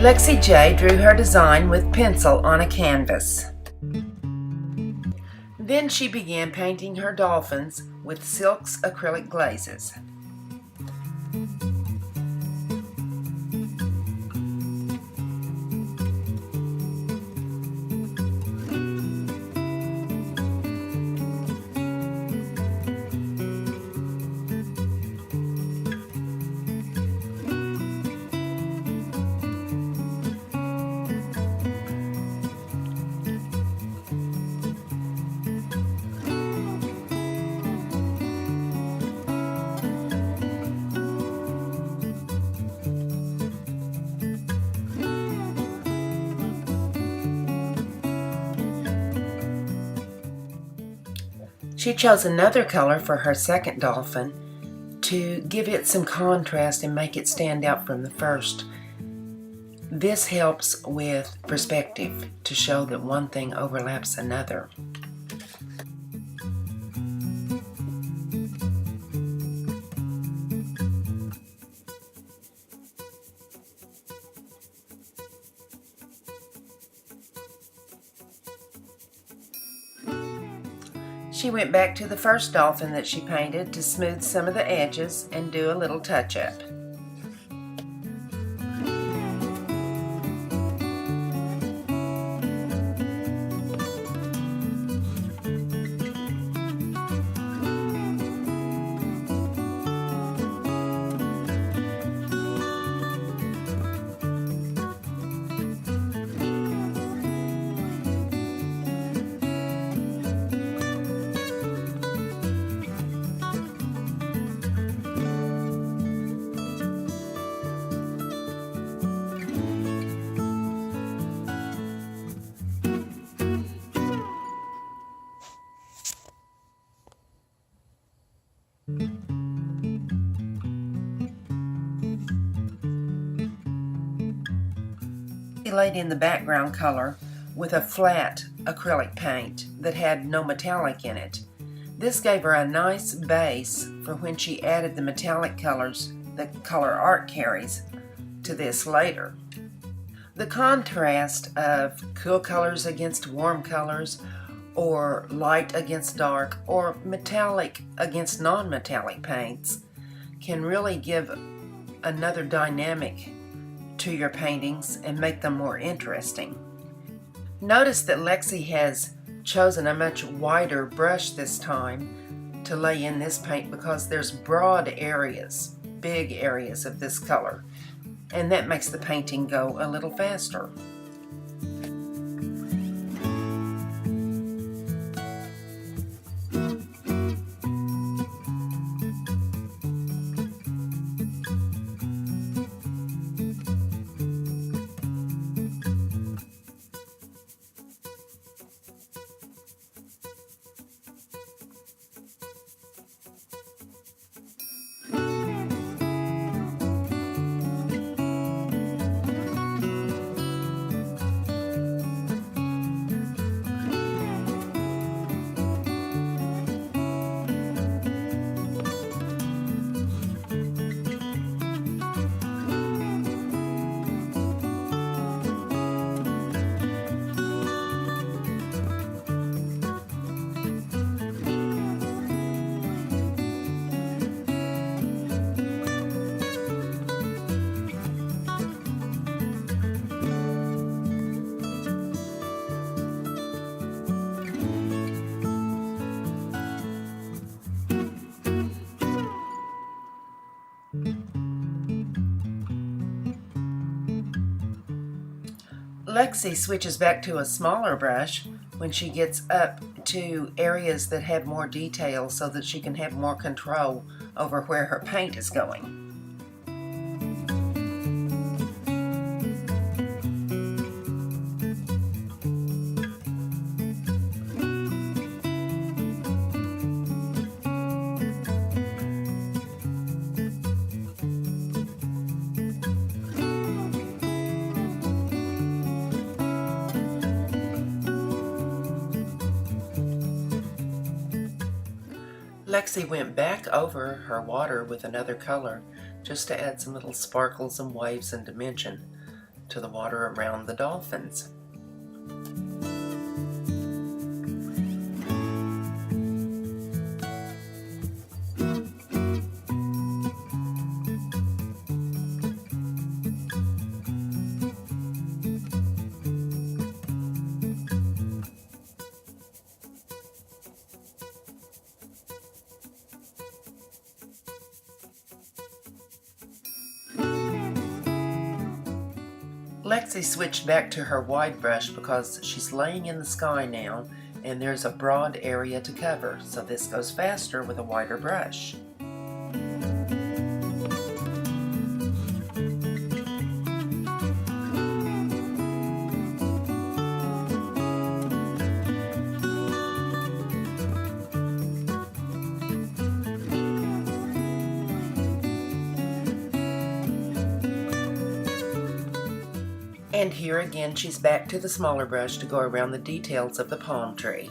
Lexie J drew her design with pencil on a canvas. Then she began painting her dolphins with silk's acrylic glazes. She chose another color for her second dolphin to give it some contrast and make it stand out from the first. This helps with perspective to show that one thing overlaps another. She went back to the first dolphin that she painted to smooth some of the edges and do a little touch-up. She laid in the background color with a flat acrylic paint that had no metallic in it. This gave her a nice base for when she added the metallic colors that Color Art carries to this later. The contrast of cool colors against warm colors, or light against dark, or metallic against non-metallic paints can really give another dynamic to your paintings and make them more interesting. Notice that Lexie has chosen a much wider brush this time to lay in this paint because there's broad areas, big areas of this color, and that makes the painting go a little faster. Lexie switches back to a smaller brush when she gets up to areas that have more detail so that she can have more control over where her paint is going. Lexie went back over her water with another color just to add some little sparkles and waves and dimension to the water around the dolphins. Lexie switched back to her wide brush because she's laying in the sky now and there's a broad area to cover, so this goes faster with a wider brush. And here again she's back to the smaller brush to go around the details of the palm tree.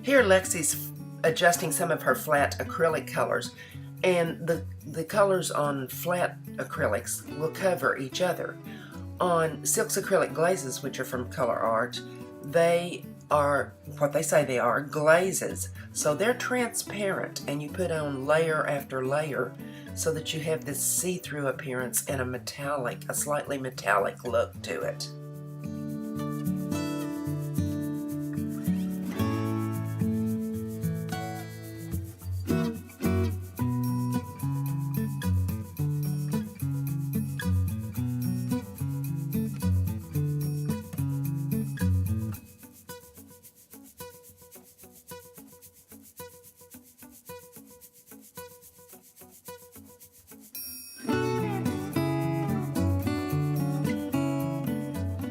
Here Lexie's adjusting some of her flat acrylic colors, and the colors on flat acrylics will cover each other. On Silk's acrylic glazes, which are from Color Art, they are what they say they are, glazes. So they're transparent and you put on layer after layer so that you have this see-through appearance and a slightly metallic look to it.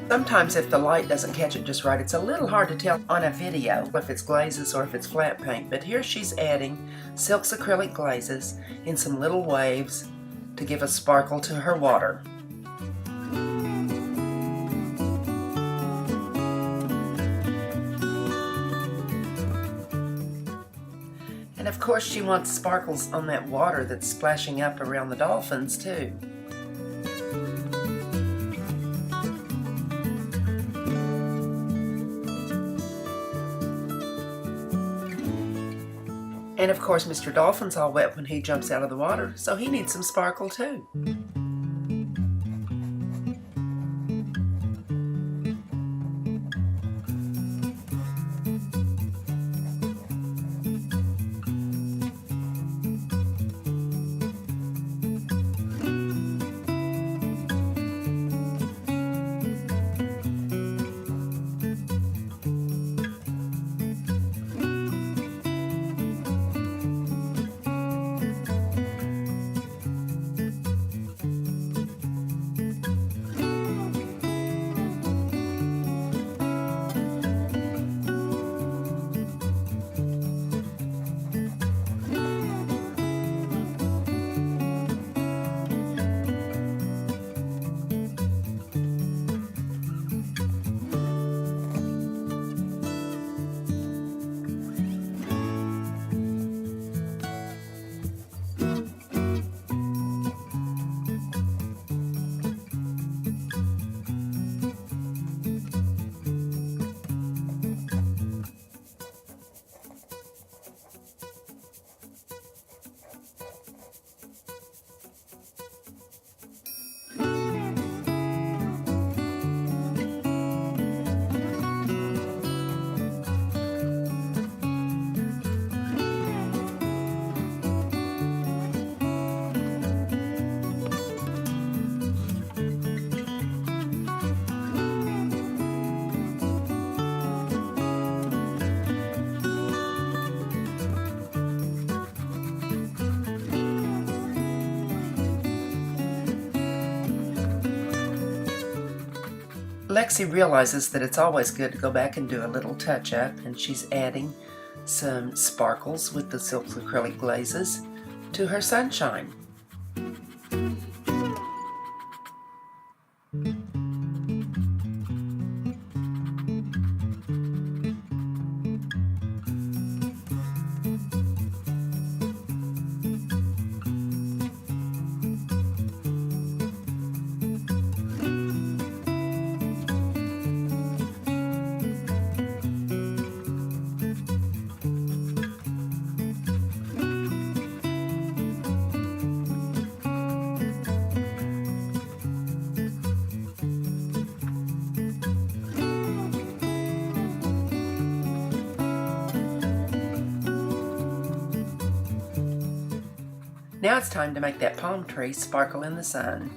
Sometimes if the light doesn't catch it just right, it's a little hard to tell on a video if it's glazes or if it's flat paint. But here she's adding Silk's acrylic glazes in some little waves to give a sparkle to her water. And of course she wants sparkles on that water that's splashing up around the dolphins too. And of course, Mr. Dolphin's all wet when he jumps out of the water, so he needs some sparkle too. Lexie realizes that it's always good to go back and do a little touch-up, and she's adding some sparkles with the silk acrylic glazes to her sunshine. Now it's time to make that palm tree sparkle in the sun.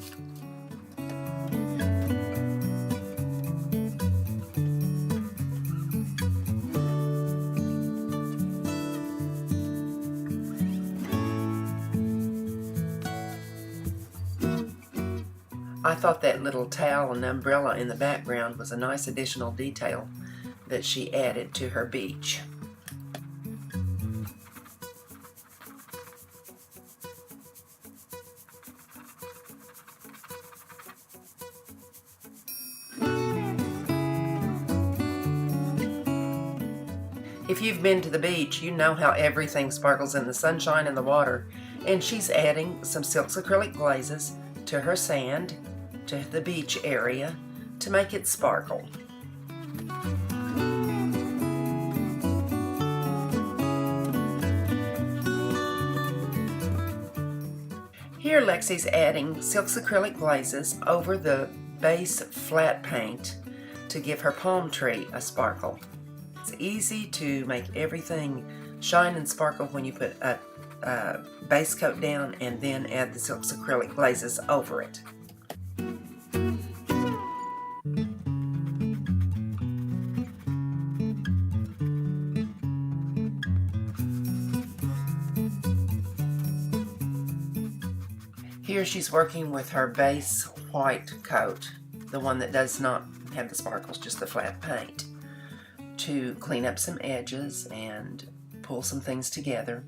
I thought that little towel and umbrella in the background was a nice additional detail that she added to her beach. If you've been to the beach, you know how everything sparkles in the sunshine and the water, and she's adding some silk acrylic glazes to her sand, to the beach area, to make it sparkle. Here Lexie's adding silk acrylic glazes over the base flat paint to give her palm tree a sparkle. It's easy to make everything shine and sparkle when you put a base coat down and then add the silk acrylic glazes over it. Here she's working with her base white coat, the one that does not have the sparkles, just the flat paint, to clean up some edges and pull some things together.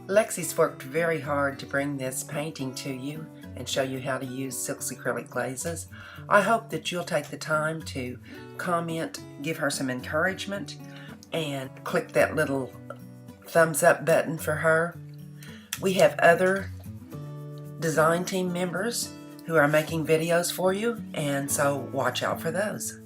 Lexie's worked very hard to bring this painting to you and show you how to use silk acrylic glazes. I hope that you'll take the time to comment, give her some encouragement, and click that little thumbs up button for her. We have other design team members who are making videos for you, and so watch out for those.